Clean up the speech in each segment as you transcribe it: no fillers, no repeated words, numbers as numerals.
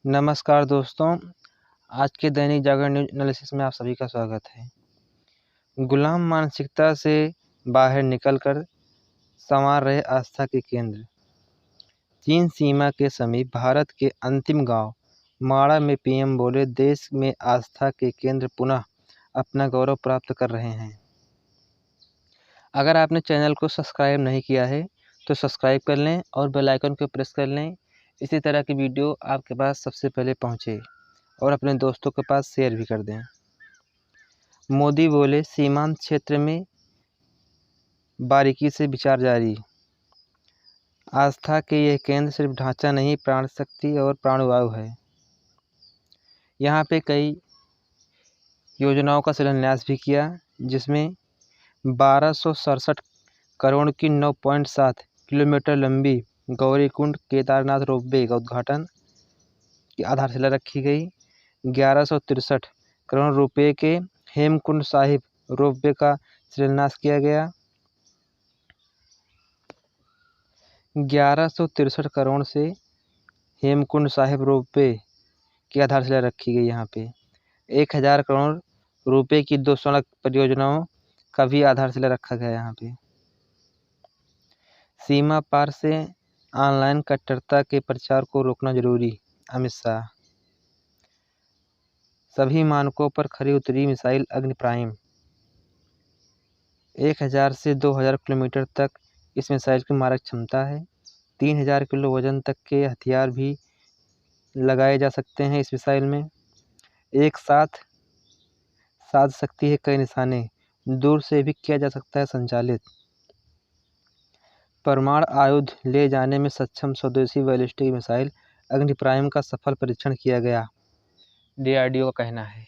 नमस्कार दोस्तों, आज के दैनिक जागरण न्यूज एनालिसिस में आप सभी का स्वागत है। गुलाम मानसिकता से बाहर निकलकर संवार रहे आस्था के केंद्र। चीन सीमा के समीप भारत के अंतिम गांव माड़ा में पीएम बोले, देश में आस्था के केंद्र पुनः अपना गौरव प्राप्त कर रहे हैं। अगर आपने चैनल को सब्सक्राइब नहीं किया है तो सब्सक्राइब कर लें और बेल आइकन को प्रेस कर लें। इसी तरह की वीडियो आपके पास सबसे पहले पहुंचे और अपने दोस्तों के पास शेयर भी कर दें। मोदी बोले, सीमांत क्षेत्र में बारीकी से विचार जारी। आस्था के यह केंद्र सिर्फ ढांचा नहीं, प्राण शक्ति और प्राणवायु है। यहाँ पे कई योजनाओं का शिलान्यास भी किया, जिसमें 1267 करोड़ की 9.7 किलोमीटर लंबी गौरीकुंड केदारनाथ रोपवे का उद्घाटन की आधारशिला रखी गई। 1163 करोड़ रुपए के हेमकुंड साहिब रोपवे का शिलान्यास किया गया। 1163 करोड़ से हेमकुंड साहिब रोपवे की आधारशिला रखी गई। यहाँ पे 1000 करोड़ रुपए की 2 सड़क परियोजनाओं का भी आधारशिला रखा गया। यहाँ पे सीमा पार से ऑनलाइन कट्टरता के प्रचार को रोकना जरूरी, अमित शाह। सभी मानकों पर खरी उतरी मिसाइल अग्नि प्राइम। 1000 से 2000 किलोमीटर तक इस मिसाइल की मारक क्षमता है। 3000 किलो वजन तक के हथियार भी लगाए जा सकते हैं इस मिसाइल में। एक साथ साध सकती है कई निशाने, दूर से भी किया जा सकता है संचालित। परमाणु आयुध ले जाने में सक्षम स्वदेशी बैलिस्टिक मिसाइल अग्नि प्राइम का सफल परीक्षण किया गया, डीआरडीओ का कहना है।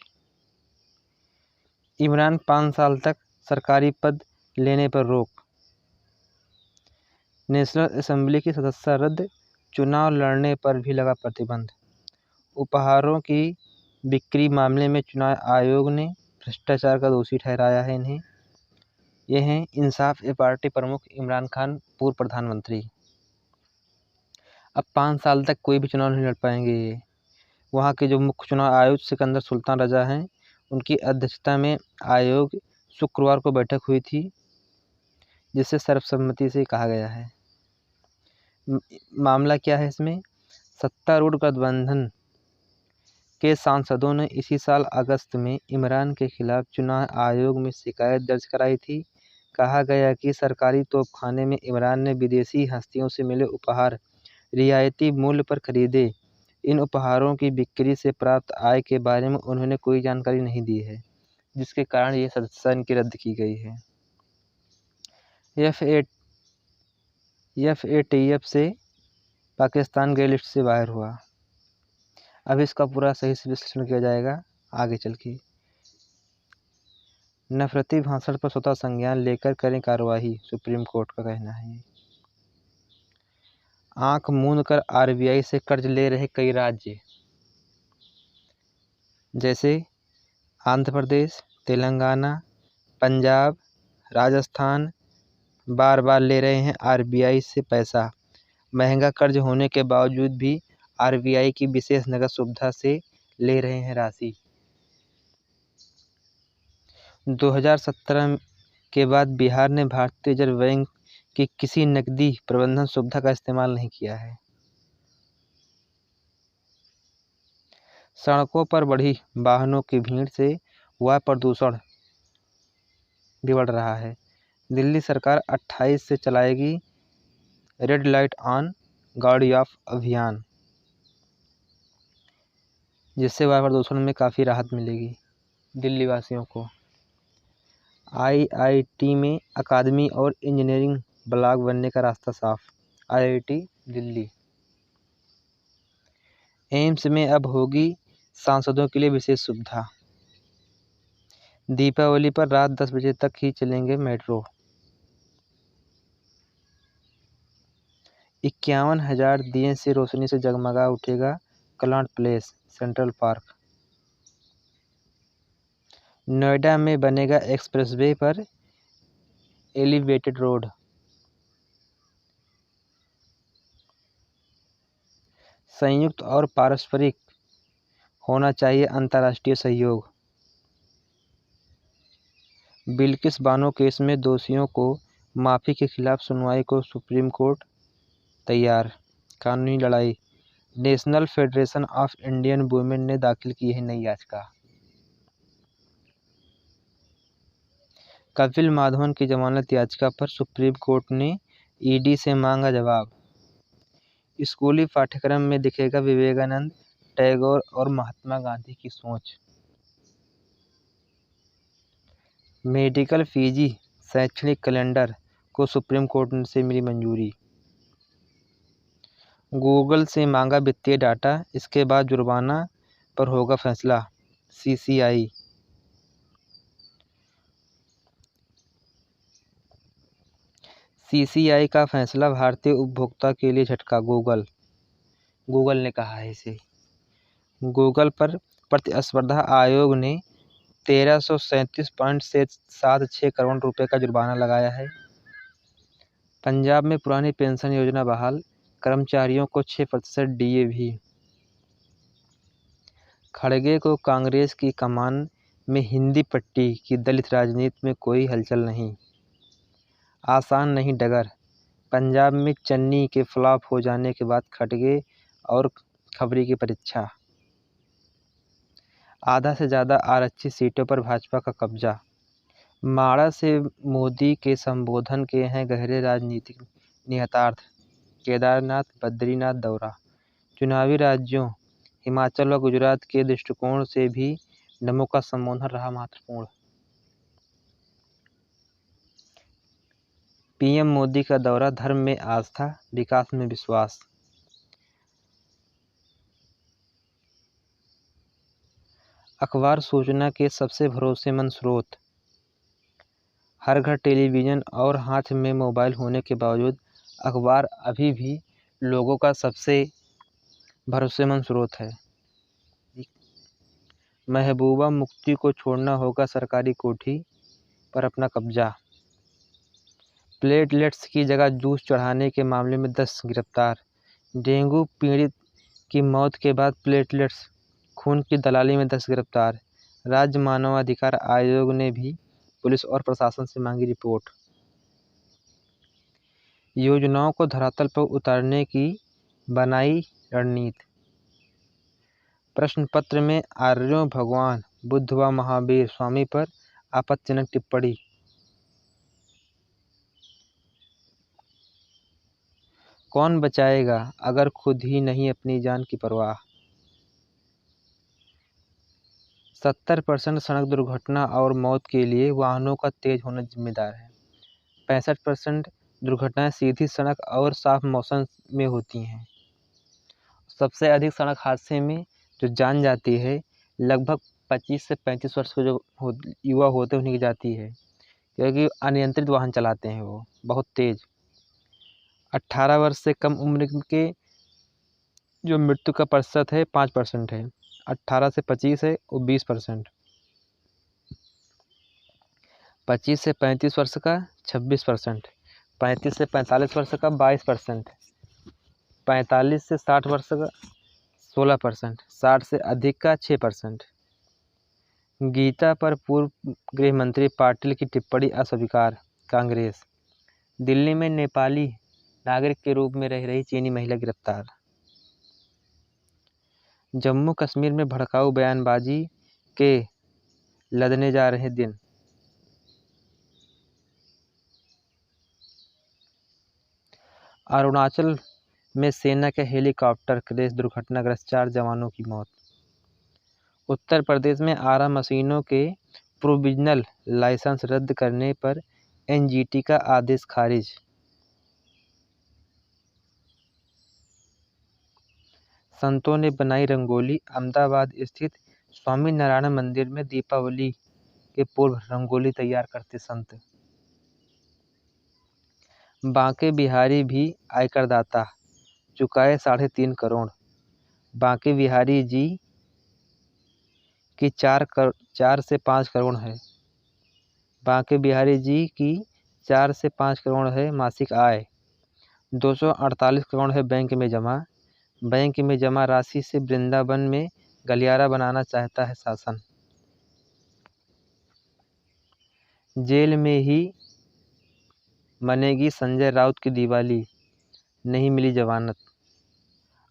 इमरान 5 साल तक सरकारी पद लेने पर रोक। नेशनल असेंबली की सदस्यता रद्द, चुनाव लड़ने पर भी लगा प्रतिबंध। उपहारों की बिक्री मामले में चुनाव आयोग ने भ्रष्टाचार का दोषी ठहराया है इन्हें। ये हैं इंसाफ ए पार्टी प्रमुख इमरान खान, पूर्व प्रधानमंत्री। अब 5 साल तक कोई भी चुनाव नहीं लड़ पाएंगे ये। वहाँ के जो मुख्य चुनाव आयुक्त सिकंदर सुल्तान रजा हैं, उनकी अध्यक्षता में आयोग शुक्रवार को बैठक हुई थी, जिसे सर्वसम्मति से कहा गया है। मामला क्या है इसमें? सत्तारूढ़ गठबंधन के सांसदों ने इसी साल अगस्त में इमरान के खिलाफ चुनाव आयोग में शिकायत दर्ज कराई थी। कहा गया कि सरकारी तोपखाने में इमरान ने विदेशी हस्तियों से मिले उपहार रियायती मूल्य पर खरीदे। इन उपहारों की बिक्री से प्राप्त आय के बारे में उन्होंने कोई जानकारी नहीं दी है, जिसके कारण ये सदस्यता इनकी रद्द की गई है। एफएटीएफ से पाकिस्तान ग्रे लिस्ट से बाहर हुआ। अब इसका पूरा सही से विश्लेषण किया जाएगा आगे चल के। नफरती भाषण पर स्वतः संज्ञान लेकर करें कार्रवाई, सुप्रीम कोर्ट का कहना है। आंख मूंद कर आरबीआई से कर्ज ले रहे कई राज्य, जैसे आंध्र प्रदेश, तेलंगाना, पंजाब, राजस्थान, बार बार ले रहे हैं आरबीआई से पैसा। महंगा कर्ज होने के बावजूद भी आरबीआई की विशेष नगद सुविधा से ले रहे हैं राशि। 2017 के बाद बिहार ने भारतीय रिजर्व बैंक की किसी नकदी प्रबंधन सुविधा का इस्तेमाल नहीं किया है। सड़कों पर बढ़ी वाहनों की भीड़ से हुआ प्रदूषण भी बढ़ रहा है। दिल्ली सरकार 28 से चलाएगी रेड लाइट ऑन गाड़ी ऑफ अभियान, जिससे वायु प्रदूषण में काफ़ी राहत मिलेगी दिल्ली वासियों को। आईआईटी में अकादमी और इंजीनियरिंग ब्लॉक बनने का रास्ता साफ, आईआईटी दिल्ली। एम्स में अब होगी सांसदों के लिए विशेष सुविधा। दीपावली पर रात 10 बजे तक ही चलेंगे मेट्रो। 51,000 दिए से रोशनी से जगमगा उठेगा Connaught place, central park. Noida में बनेगा एक्सप्रेसवे पर एलिवेटेड रोड। संयुक्त और पारस्परिक होना चाहिए अंतर्राष्ट्रीय सहयोग। बिल्किस बानो केस में दोषियों को माफ़ी के खिलाफ सुनवाई को सुप्रीम कोर्ट तैयार। कानूनी लड़ाई। National federation of Indian women ने दाखिल की है नई याचिका। कपिल माधवन की जमानत याचिका पर सुप्रीम कोर्ट ने ईडी से मांगा जवाब। स्कूली पाठ्यक्रम में दिखेगा विवेकानंद, टैगोर और महात्मा गांधी की सोच। मेडिकल पीजी शैक्षणिक कैलेंडर को सुप्रीम कोर्ट से मिली मंजूरी। गूगल से मांगा वित्तीय डाटा, इसके बाद जुर्माना पर होगा फैसला। सीसीआई। सीसीआई का फैसला भारतीय उपभोक्ता के लिए झटका। गूगल ने कहा है इसे। गूगल पर प्रतिस्पर्धा आयोग ने 1337.76 करोड़ रुपए का जुर्माना लगाया है। पंजाब में पुरानी पेंशन योजना बहाल, कर्मचारियों को 6% डीए भी। खड़गे को कांग्रेस की कमान में हिंदी पट्टी की दलित राजनीति में कोई हलचल नहीं। आसान नहीं डगर। पंजाब में चन्नी के फ्लॉप हो जाने के बाद खड़गे और खबरी की परीक्षा। आधा से ज़्यादा आरक्षित सीटों पर भाजपा का कब्जा। माड़ा से मोदी के संबोधन के हैं गहरे राजनीतिक निहितार्थ। केदारनाथ बद्रीनाथ दौरा। चुनावी राज्यों हिमाचल व गुजरात के दृष्टिकोण से भी नमो का संबोधन रहा महत्वपूर्ण। पीएम मोदी का दौरा, धर्म में आस्था, विकास में विश्वास। अखबार सूचना के सबसे भरोसेमंद स्रोत। हर घर टेलीविज़न और हाथ में मोबाइल होने के बावजूद अखबार अभी भी लोगों का सबसे भरोसेमंद स्रोत है। महबूबा मुफ्ती को छोड़ना होगा सरकारी कोठी पर अपना कब्जा। प्लेटलेट्स की जगह जूस चढ़ाने के मामले में 10 गिरफ्तार। डेंगू पीड़ित की मौत के बाद प्लेटलेट्स खून की दलाली में 10 गिरफ्तार। राज्य मानवाधिकार आयोग ने भी पुलिस और प्रशासन से मांगी रिपोर्ट। योजनाओं को धरातल पर उतारने की बनाई रणनीति। प्रश्न पत्र में आर्यों भगवान बुद्ध व महावीर स्वामी पर आपत्तिजनक टिप्पणी। कौन बचाएगा अगर खुद ही नहीं अपनी जान की परवाह। 70% सड़क दुर्घटना और मौत के लिए वाहनों का तेज होना जिम्मेदार है। 65% दुर्घटनाएं सीधी सड़क और साफ मौसम में होती हैं। सबसे अधिक सड़क हादसे में जो जान जाती है लगभग 25 से 35 वर्ष के जो युवा होते हैं उन्हीं की जाती है, क्योंकि अनियंत्रित वाहन चलाते हैं वो बहुत तेज। 18 वर्ष से कम उम्र के जो मृत्यु का प्रतिशत है 5% है। 18 से 25 है वो 20%। 25 से 35 वर्ष का 26%। 35 से 45 वर्ष का 22%। 45 से 60 वर्ष का 16%। 60 से अधिक का 6%। गीता पर पूर्व गृह मंत्री पाटिल की टिप्पणी अस्वीकार। कांग्रेस। दिल्ली में नेपाली नागरिक के रूप में रह रही चीनी महिला गिरफ्तार। जम्मू कश्मीर में भड़काऊ बयानबाजी के लदने जा रहे दिन। अरुणाचल में सेना के हेलीकॉप्टर क्रैश, दुर्घटनाग्रस्त 4 जवानों की मौत। उत्तर प्रदेश में आरा मशीनों के प्रोविजनल लाइसेंस रद्द करने पर एनजीटी का आदेश खारिज। संतों ने बनाई रंगोली। अहमदाबाद स्थित स्वामी नारायण मंदिर में दीपावली के पूर्व रंगोली तैयार करते संत। बांके बिहारी भी आयकरदाता, चुकाए 3.5 करोड़। बांके बिहारी जी की 4 से 5 करोड़ है। बांके बिहारी जी की 4 से 5 करोड़ है मासिक आय। 248 करोड़ है बैंक में जमा। बैंक में जमा राशि से वृंदावन में गलियारा बनाना चाहता है शासन। जेल में ही मनेगी संजय राउत की दिवाली, नहीं मिली जमानत।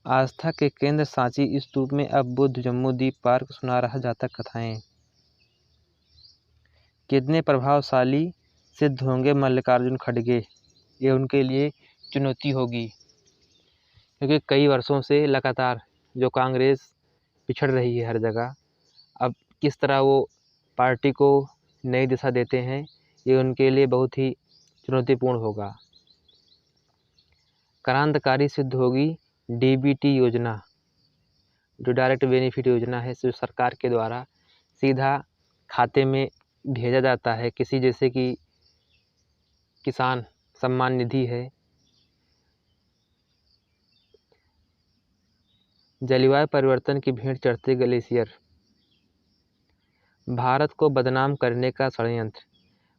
आस्था के केंद्र सांची स्तूप में अब बुद्ध जम्बूद्वीप पार्क सुना रहा जातक कथाएं। कितने प्रभावशाली सिद्ध होंगे मल्लिकार्जुन खड़गे, ये उनके लिए चुनौती होगी, क्योंकि कई वर्षों से लगातार जो कांग्रेस पिछड़ रही है हर जगह, अब किस तरह वो पार्टी को नई दिशा देते हैं, ये उनके लिए बहुत ही चुनौतीपूर्ण होगा। क्रांतिकारी सिद्ध होगी डीबीटी योजना, जो डायरेक्ट बेनिफिट योजना है, जो सरकार के द्वारा सीधा खाते में भेजा जाता है। किसी जैसे कि किसान सम्मान निधि है, जलवायु परिवर्तन की भेंट चढ़ते ग्लेशियर, भारत को बदनाम करने का षड्यंत्र।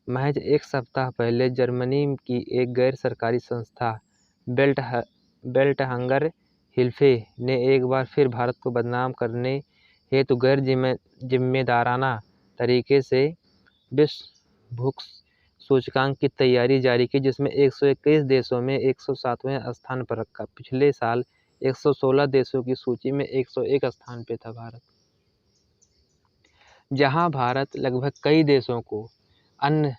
महज एक सप्ताह पहले जर्मनी की एक गैर सरकारी संस्था बेल्ट हंगर हिल्फे ने एक बार फिर भारत को बदनाम करने हेतु गैर जिम्मेदाराना तरीके से विश्व भूख सूचकांक की तैयारी जारी की, जिसमें 121 देशों में 107वें स्थान पर रखा। पिछले साल 116 देशों की सूची में 101 स्थान पे था भारत। जहां भारत लगभग कई देशों को अन्न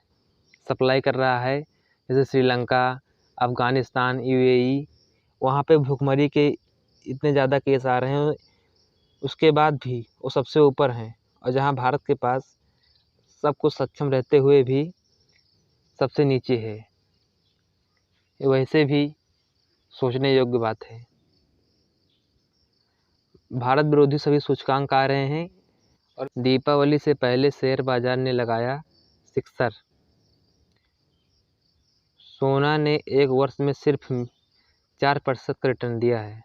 सप्लाई कर रहा है, जैसे श्रीलंका, अफ़गानिस्तान, यूएई, वहाँ पे भुखमरी के इतने ज़्यादा केस आ रहे हैं, उसके बाद भी वो सबसे ऊपर हैं। और जहाँ भारत के पास सब कुछ सक्षम रहते हुए भी सबसे नीचे है, वैसे भी सोचने योग्य बात है। भारत विरोधी सभी सूचकांक आ रहे हैं और दीपावली से पहले शेयर बाजार ने लगाया सिक्सर। सोना ने एक वर्ष में सिर्फ 4% का रिटर्न दिया है।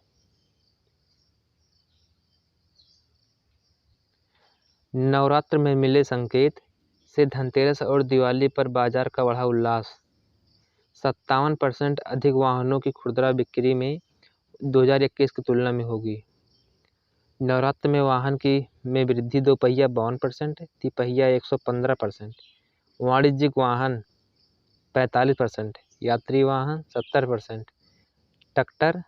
नवरात्र में मिले संकेत से धनतेरस और दिवाली पर बाजार का बढ़ा उल्लास। 57% अधिक वाहनों की खुदरा बिक्री में 2021 की तुलना में होगी। नवरात्र में वाहन में वृद्धि 2 पहिया 52%, तिपहिया 115%, वाणिज्यिक वाहन 45%, यात्री वाहन 70%, ट्रैक्टर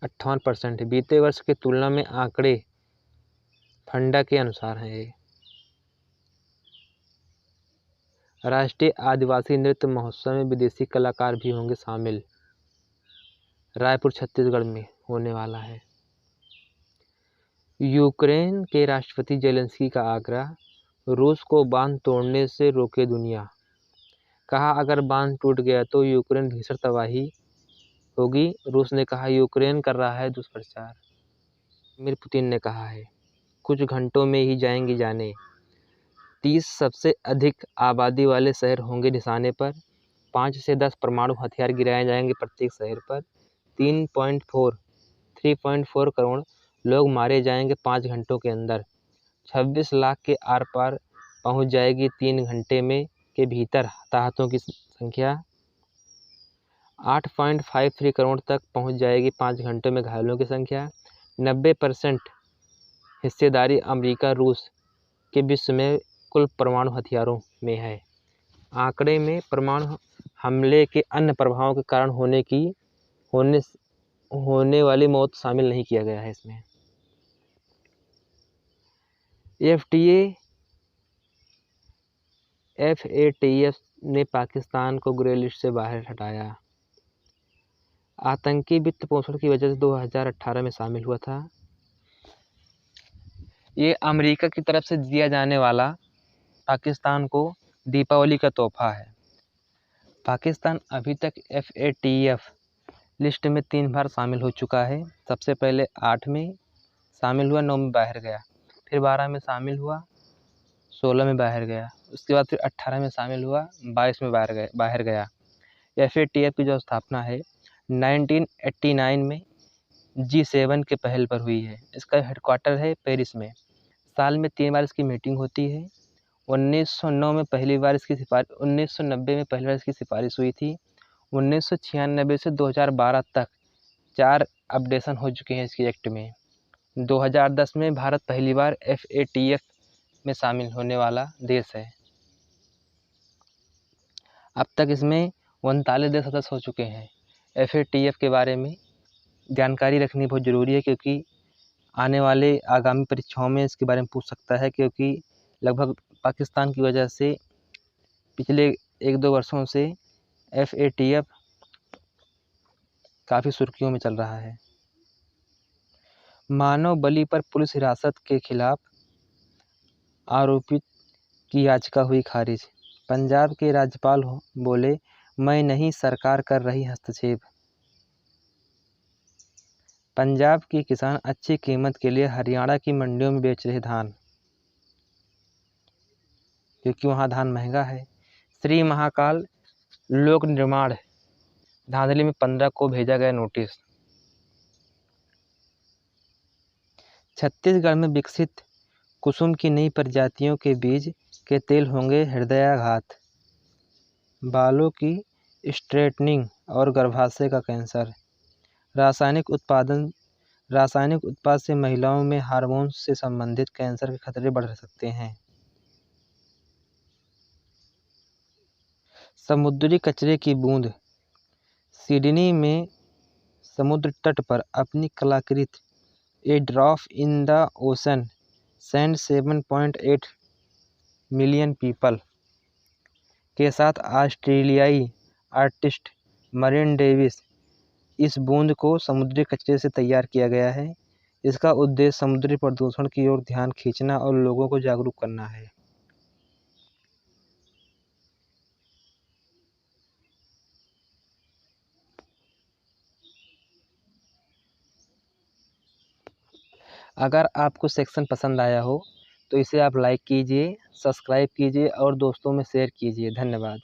58%। बीते वर्ष की तुलना में आंकड़े फंडा के अनुसार हैं। राष्ट्रीय आदिवासी नृत्य महोत्सव में विदेशी कलाकार भी होंगे शामिल। रायपुर छत्तीसगढ़ में होने वाला है। यूक्रेन के राष्ट्रपति जेलेंस्की का आग्रह, रूस को बांध तोड़ने से रोके दुनिया। कहा अगर बांध टूट गया तो यूक्रेन भीषण तबाही होगी। रूस ने कहा यूक्रेन कर रहा है दुष्प्रचार। व्लादिमीर पुतिन ने कहा है कुछ घंटों में ही जाएंगी जाने। 30 सबसे अधिक आबादी वाले शहर होंगे निशाने पर। 5 से 10 परमाणु हथियार गिराए जाएंगे प्रत्येक शहर पर। 3.4 करोड़ लोग मारे जाएंगे 5 घंटों के अंदर। 26 लाख के आर पार पहुंच जाएगी 3 घंटे में के भीतर हताहतों की संख्या। 8.53 करोड़ तक पहुंच जाएगी 5 घंटों में घायलों की संख्या। 90% हिस्सेदारी अमेरिका रूस के विश्व में कुल परमाणु हथियारों में है। आंकड़े में परमाणु हमले के अन्य प्रभावों के कारण होने वाली मौत शामिल नहीं किया गया है इसमें। FATF ने पाकिस्तान को ग्रे लिस्ट से बाहर हटाया। आतंकी वित्त पोषण की वजह से 2018 में शामिल हुआ था। ये अमेरिका की तरफ से दिया जाने वाला पाकिस्तान को दीपावली का तोहफा है। पाकिस्तान अभी तक FATF लिस्ट में 3 बार शामिल हो चुका है। सबसे पहले 8 में शामिल हुआ, 9 में बाहर गया, फिर 12 में शामिल हुआ, 16 में बाहर गया, उसके बाद फिर 18 में शामिल हुआ, 22 में बाहर गया। FATF की जो स्थापना है 1989 में G7 के पहल पर हुई है। इसका हेडक्वार्टर है पेरिस में। साल में 3 बार इसकी मीटिंग होती है। 1990 में पहली बार इसकी सिफारिश हुई थी। 1996 से 2012 तक 4 अपडेशन हो चुके हैं इसकी एक्ट में। 2010 में भारत पहली बार FATF में शामिल होने वाला देश है। अब तक इसमें 39 देश सदस्य हो चुके हैं। FATF के बारे में जानकारी रखनी बहुत ज़रूरी है, क्योंकि आने वाले आगामी परीक्षाओं में इसके बारे में पूछ सकता है, क्योंकि लगभग पाकिस्तान की वजह से पिछले 1-2 वर्षों से FATF काफ़ी सुर्खियों में चल रहा है। मानव बलि पर पुलिस हिरासत के खिलाफ आरोपित की याचिका हुई खारिज। पंजाब के राज्यपाल बोले, मैं नहीं, सरकार कर रही हस्तक्षेप। पंजाब के किसान अच्छी कीमत के लिए हरियाणा की मंडियों में बेच रहे धान, क्योंकि वहाँ धान महंगा है। श्री महाकाल लोक निर्माण धांधली में 15 को भेजा गया नोटिस। छत्तीसगढ़ में विकसित कुसुम की नई प्रजातियों के बीज के तेल होंगे हृदयाघात, बालों की स्ट्रेटनिंग और गर्भाशय का कैंसर। रासायनिक उत्पाद से महिलाओं में हार्मोन से संबंधित कैंसर के खतरे बढ़ सकते हैं। समुद्री कचरे की बूंद। सिडनी में समुद्र तट पर अपनी कलाकृति a drop in the ocean send 7.8 million people के साथ ऑस्ट्रेलियाई आर्टिस्ट मरीन डेविस। इस बूंद को समुद्री कचरे से तैयार किया गया है। इसका उद्देश्य समुद्री प्रदूषण की ओर ध्यान खींचना और लोगों को जागरूक करना है। अगर आपको सेक्शन पसंद आया हो तो इसे आप लाइक कीजिए, सब्सक्राइब कीजिए और दोस्तों में शेयर कीजिए। धन्यवाद।